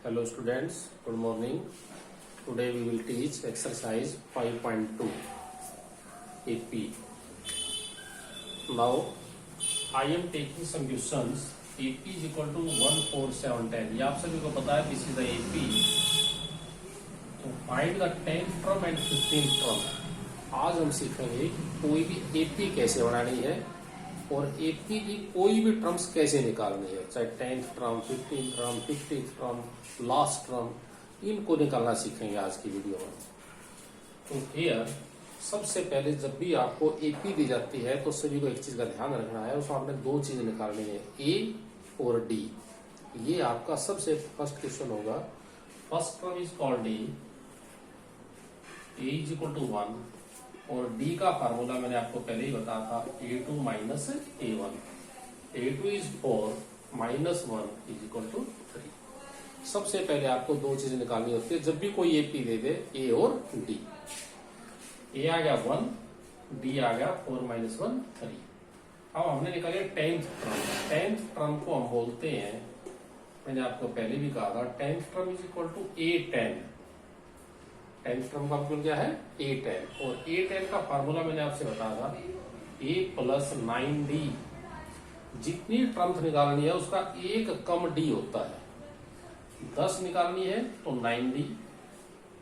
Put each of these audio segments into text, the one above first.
Hello students, good morning. Today we will teach exercise 5.2 AP. Now I am taking some questions. AP is equal to 1, 4, 7, 10. ये आप सभी को पता है this is the AP. तो find the 10th term and 15th term. आज हम सीखेंगे कि कोई भी AP कैसे बनानी है और एपी की कोई भी टर्म्स कैसे निकालनी है, चाहे 10th term, 15th term, 50th term, last term, इनको निकालना सीखेंगे आज की वीडियो में। तो हियर सबसे पहले जब भी आपको एपी दी जाती है तो सभी को एक चीज का ध्यान रखना है, उसमें आपने दो चीज निकालनी है, ए और डी। ये आपका सबसे फर्स्ट क्वेश्चन होगा। First term is called A is equal to 1 और d का फार्मूला मैंने आपको पहले ही बताया था, a2 minus a1। a2 is 4 minus 1 is equal to 3। सबसे पहले आपको दो चीजें निकालनी होती है जब भी कोई एपी दे दे, a और d। a आ गया 1, d आ गया 4 माइनस 1 3। अब हमने निकाले 10th टर्म। 10th टर्म को हम बोलते हैं, मैंने आपको पहले भी कहा था, 10th term is equal to a10। 10th term का मतलब क्या है, a10। और a10 का फार्मूला मैंने आपसे बताया था, a प्लस 9d। जितनी टर्म्स निकालनी है उसका एक कम d होता है। 10 निकालनी है तो 9d,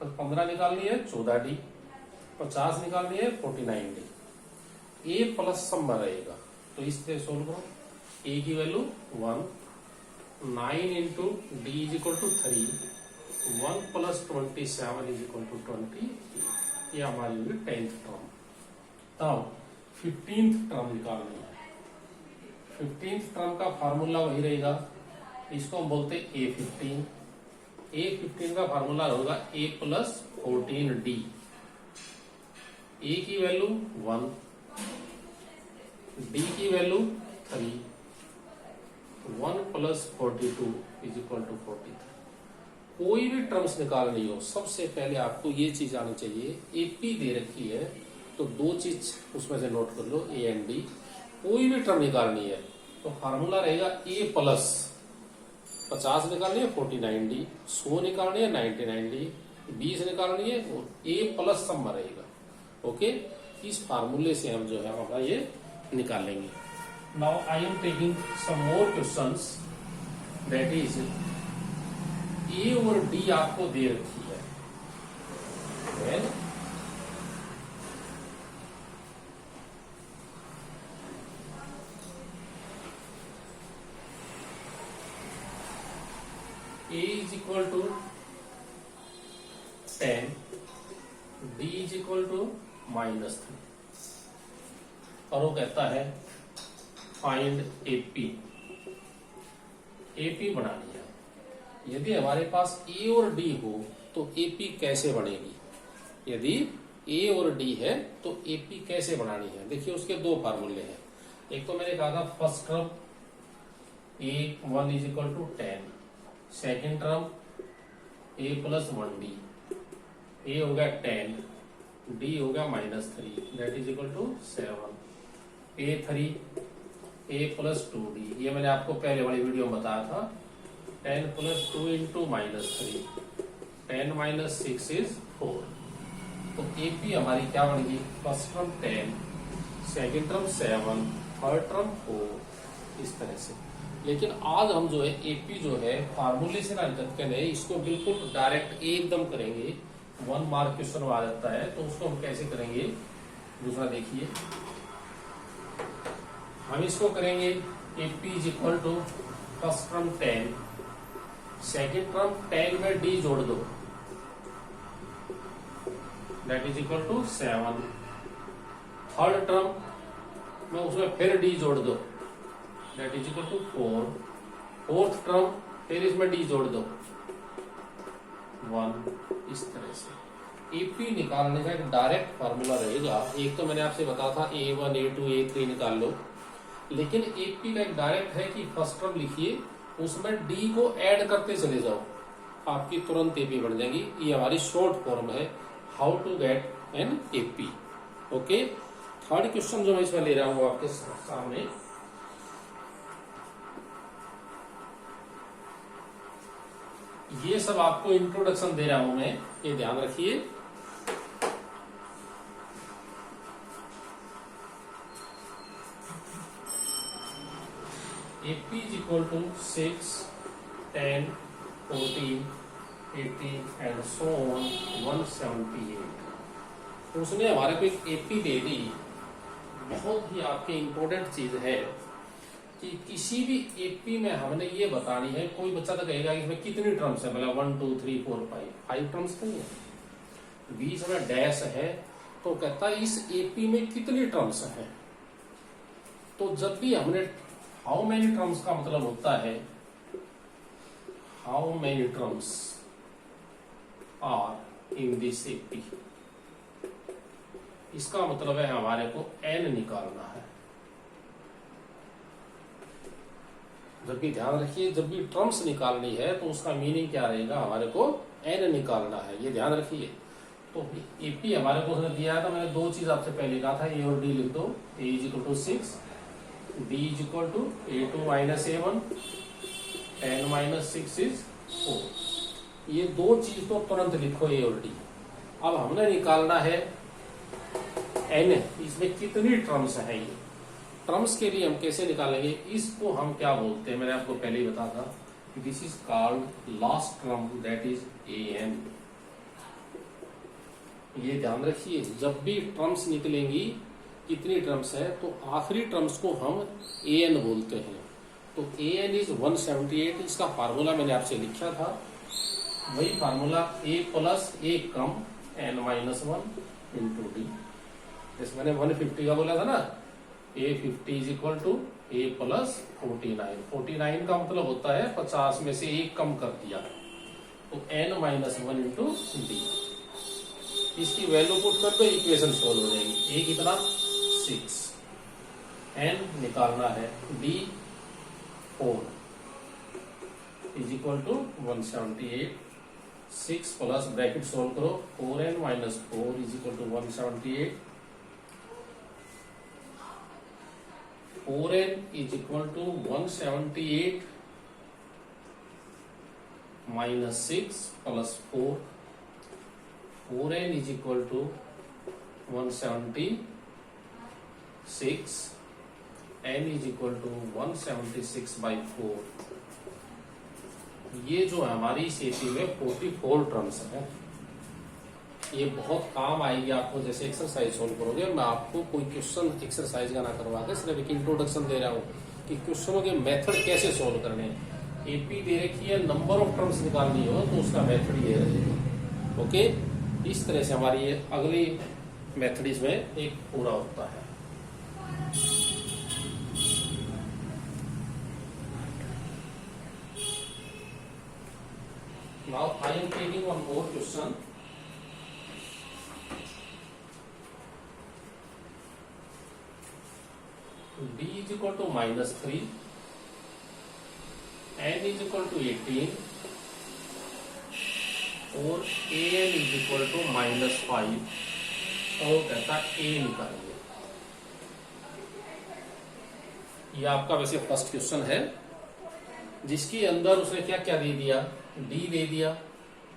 15 निकालनी है 14d, 50 निकालनी है 49d। a प्लस सम रहेगा तो इससे सोल्व करो। a की value 1, 9 into D is equal to 3, 1 plus 27 is equal to 20। ये हमारी हुई 10th टर्म। तब 15th टर्म निकालनी है। 15th टर्म का फार्मूला वही रहेगा, इसको हम बोलते हैं A15। A15 का फार्मूला होगा a प्लस 14d। a की वैल्यू 1, d की value 3, 1 plus 42 is equal to 43। कोई भी टर्म्स निकालनी हो सबसे पहले आपको ये चीज आनी चाहिए, एपी दे रखी है तो दो चीज उसमें से नोट कर लो, ए एंड डी। कोई भी टर्म निकालनी है तो फार्मूला रहेगा ए प्लस 50 निकालनी है 49d, 100 निकालनी है 99d, 20 निकालनी है और ए प्लस सम रहेगा। ओके, इस फार्मूले से हम जो है हमारा ये निकालेंगे। Now I am taking some more questions, that is A और डी आपको दे रखी है। well, a is equal to 10, d is equal to -3 और वो कहता है फाइंड एपी। एपी बनानी है। यदि हमारे पास ए और डी हो तो एपी कैसे बनेगी। यदि ए और डी है तो एपी कैसे बनानी है, देखिए उसके दो फार्मूले हैं। एक तो मैंने कहा था first term a1 is equal to 10, second term a plus 1d। a हो गया 10, d हो गया -3, that is equal to 7। a3 a plus 2d, ये मैंने आपको पहले वाली वीडियो में बताया था, 10 प्लस 2 इंटू -3, 10 माइनस 6 इज 4। तो एपी हमारी क्या बन गई, first term 10, second term 7, third term 4, इस तरह से। लेकिन आज हम जो है एपी जो है फार्मूले से ना करके नहीं, इसको बिल्कुल डायरेक्ट एकदम करेंगे। 1 मार्क क्वेश्चन आ जाता है तो उसको हम कैसे करेंगे, दूसरा देखिए। हम इसको करेंगे AP is equal to first term 10, second term 10 में डी जोड़ दो, that is equal to 7। Third term में उसमें फिर डी जोड़ दो, that is equal to 4। Fourth term फिर इसमें डी जोड़ दो 1। इस तरह से एपी निकालने का एक डायरेक्ट फार्मूला रहेगा। एक तो मैंने आपसे बताया था a1, a2, a3 निकाल लो, लेकिन एपी का एक डायरेक्ट है कि फर्स्ट टर्म लिखिए, उसमें डी को ऐड करते चले जाओ, आपकी तुरंत एपी बन जाएगी। ये हमारी शॉर्ट फॉर्म है, how to get an AP. Okay, third question जो मैं इसमें ले रहा हूं आपके सामने, ये सब आपको इंट्रोडक्शन दे रहा हूं मैं, ये ध्यान रखिए। AP is equal to 6, 10, 14, 18 and so on 178। तो उसने हमारे को एक AP दे दी। बहुत ही आपकी इंपॉर्टेंट चीज है कि किसी भी एपी में हमने ये बतानी है। कोई बच्चा तो कहेगा कि इसमें कितनी टर्म्स है, मतलब 1 2 3 4 5 टर्म्स नहीं है, बीच में डैश है, तो कहता है इस एपी में कितनी टर्म्स है। तो जब भी हमने हाउ मेनी टर्म्स का मतलब होता है how many terms are in this AP, इसका मतलब है हमारे को n निकालना है। जब भी ध्यान रखिए, जब भी टर्म्स निकालनी है तो उसका मीनिंग क्या रहेगा, हमारे को n निकालना है, ये ध्यान रखिए। तो एपी हमारे को उसने दिया है, तो मैंने दो चीज आपसे पहले कहा था, ए और डी लिख दो। A is equal to 6, D is equal to A2 minus A1, 10 minus 6 is 4। ये दो चीज तो तुरंत लिखो, ए और डी। अब हमने निकालना है n, इसमें कितनी टर्म्स है। ये टर्म्स के लिए हम कैसे निकालेंगे, इसको हम क्या बोलते हैं, मैंने आपको पहले ही बताया था। This is called last term, that is an। ये ध्यान रखिए, जब भी टर्म्स निकलेंगी कितनी टर्म्स है, तो आखिरी टर्म्स को हम an बोलते हैं। तो an इज 178। इसका फार्मूला मैंने आपसे लिखा था, वही फार्मूला a प्लस a कम n माइनस 1 इंटू डी। जैसे मैंने 150 का बोला था ना, A50 is equal to A plus 49। 49 का मतलब होता है 50 में से एक कम कर दिया, तो n माइनस 1 इंटू डी। इसकी वैल्यू पुट कर दो, इक्वेशन सोल्व हो जाएगी। A कितना 6, n निकालना है, D 4 is equal to 178। 6 plus bracket solve करो, 4n minus 4 is equal to 178। 4n is equal to 178 minus 6 plus 4. 4n is equal to 176. n is equal to 176 by 4. ये जो हमारी CP में 44 टर्म्स है, ये बहुत काम आएगी आपको। जैसे एक्सरसाइज सोल्व करोगे, मैं आपको कोई क्वेश्चन एक्सरसाइज का ना करवा के सिर्फ एक इंट्रोडक्शन दे रहा हूँ कि क्वेश्चनों के मेथड कैसे सोल्व करने हैं। एपी दे रखी है, नंबर ऑफ टर्म्स निकालनी हो तो उसका मेथड ये रहेगा। ओके, इस तरह से हमारी ये अगली मेथड इसमें एक पूरा होता है। Now I am taking one more question. D is equal to minus 3, n is equal to 18 और an is equal to minus 5 और कहता a निकालिए। ये आपका वैसे फर्स्ट क्वेश्चन है, जिसके अंदर उसने क्या क्या दे दिया, d दे दिया,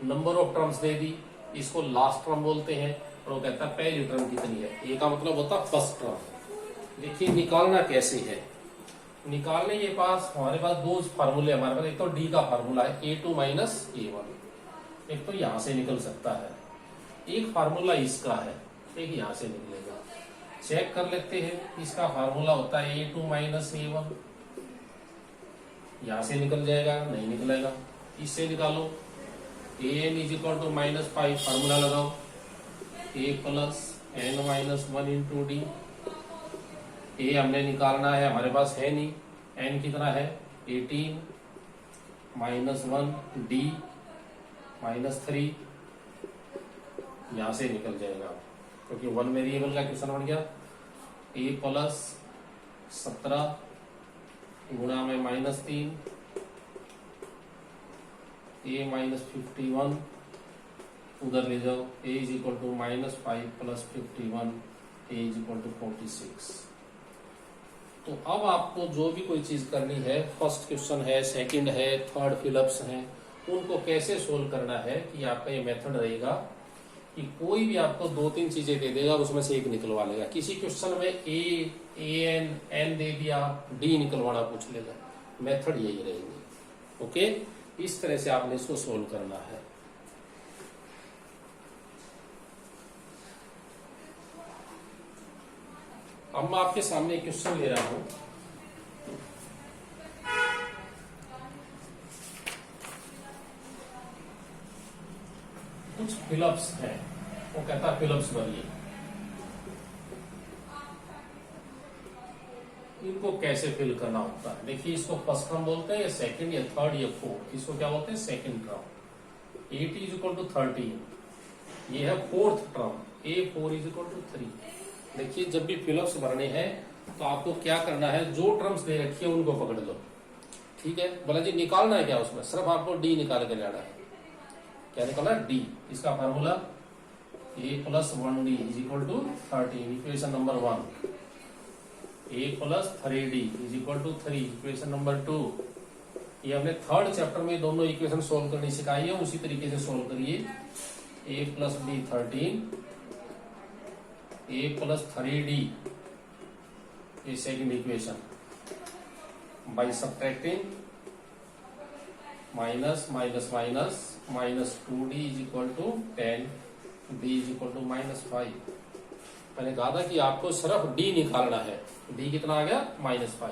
नंबर ऑफ टर्म्स दे दी, इसको लास्ट टर्म बोलते हैं, और वो कहता पहली टर्म कितनी है। a का मतलब होता फर्स्ट टर्म। देखिए निकालना कैसे है, निकालने के पास हमारे पास दो फार्मूले हमारे पास। एक तो डी का फार्मूला है A2 माइनस A1, एक तो यहां से निकल सकता है, एक फार्मूला इसका है, एक यहां से निकलेगा। चेक कर लेते हैं, इसका फार्मूला होता है A2 माइनस A1, यहां से निकल जाएगा, नहीं निकलेगा। इससे निकालो, an is equal to minus 5, formula लगाओ, a plus n minus 1 into D. A हमने निकालना है, हमारे पास है नहीं, n कितना है 18 माइनस 1 डी माइनस 3, यहां से निकल जाएगा क्योंकि 1 वेरिएबल का क्वेश्चन बन गया। a प्लस 17 गुणा में माइनस 3, a माइनस 51 उधर ले जाओ, a is equal to minus 5 plus 51, a is equal to 46। तो अब आपको जो भी कोई चीज करनी है, फर्स्ट क्वेश्चन है, सेकंड है, थर्ड फिलअप्स हैं, उनको कैसे सोल्व करना है कि आपका ये मेथड रहेगा कि कोई भी आपको 2-3 चीजें दे देगा, उसमें से एक निकलवा लेगा। किसी क्वेश्चन में एन दे दिया, डी निकलवाना पूछ लेगा। मेथड यही रहेगी। ओके, इस तरह से आपने इसको सोल्व करना है। अब मैं आपके सामने क्वेश्चन ले रहा हूं। कुछ फिलअप्स हैं, वो कहता है फिलअप्स भरिए। इनको कैसे फिल करना होता है? देखिए, इसको फर्स्ट टर्म बोलते हैं, या सेकंड, या थर्ड, या फोर्थ। इसको क्या बोलते हैं? Second term. 8 is equal to 13, ये है fourth term. A4 is equal to 3। देखिए, जब भी फिलअप्स भरने हैं तो आपको क्या करना है, जो टर्म्स दे रखी है उनको पकड़ लो। ठीक है, बोला जी निकालना है क्या उसमें? सिर्फ आपको डी निकाल के लाना है। क्या निकालना है? डी। इसका formula a plus 1d is equal to 13, equation number 1। a plus 3d is equal to 3, equation number 2। ये हमने थर्ड चैप्टर में दोनों इक्वेशन सोल्व करनी सिखाई है, उसी तरीके से सोल्व करिए। a plus b 13, a plus 3d, ये second equation, by subtracting minus minus minus minus 2d is equal to 10, d is equal to -5। मैंने कहा था कि आपको सिर्फ d निकालना है। d कितना आ गया? -5।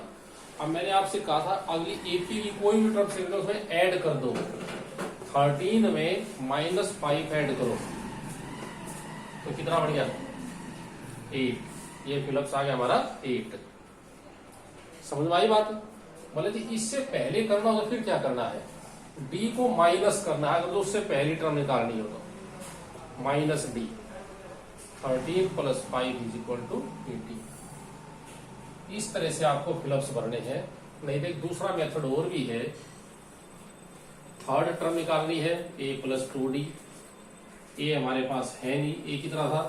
अब मैंने आपसे कहा था अगली एपी की कोई भी टर्म से उसमें ऐड कर दो। 13 में -5 ऐड करो तो कितना बढ़ गया? 8। ये फिलअप्स आ गया हमारा 8। समझ में आई बात? बोले जी इससे पहले करना हो तो फिर क्या करना है? डी को माइनस करना है, अगर तो उससे पहली टर्म निकालनी हो तो minus D. 13 plus 5 is equal to 18। इस तरह से आपको फिलअप्स भरने हैं। नहीं तो एक दूसरा मेथड और भी है। थर्ड टर्म निकालनी है, a प्लस 2d। ए हमारे पास है नहीं, ए कितना था?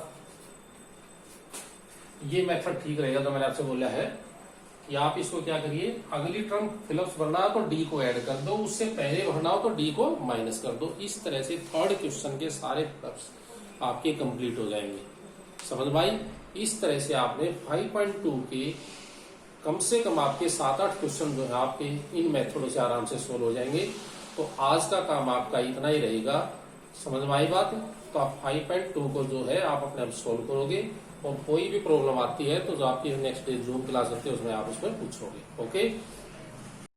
ये मेथड ठीक रहेगा। तो मैंने आपसे बोला है कि आप इसको क्या करिए, अगली टर्म फिलअप्स भरना हो तो डी को ऐड कर दो, उससे पहले भरना हो तो डी को माइनस कर दो। इस तरह से थर्ड क्वेश्चन के सारे फिलअप्स आपके कंप्लीट हो जाएंगे। समझ भाई? इस तरह से आपने 5.2 के कम से कम आपके 7-8 क्वेश्चन जो है आपके इन मेथडों से आराम से सोल्व हो जाएंगे। तो आज का काम आपका इतना ही रहेगा। समझ में आई बात? तो आप 5.2 को जो है आप अपने आप सोल्व करोगे, और कोई भी प्रॉब्लम आती है तो जो आपकी नेक्स्ट डे जूम क्लास होती है उसमें आप उसमें पूछोगे। ओके।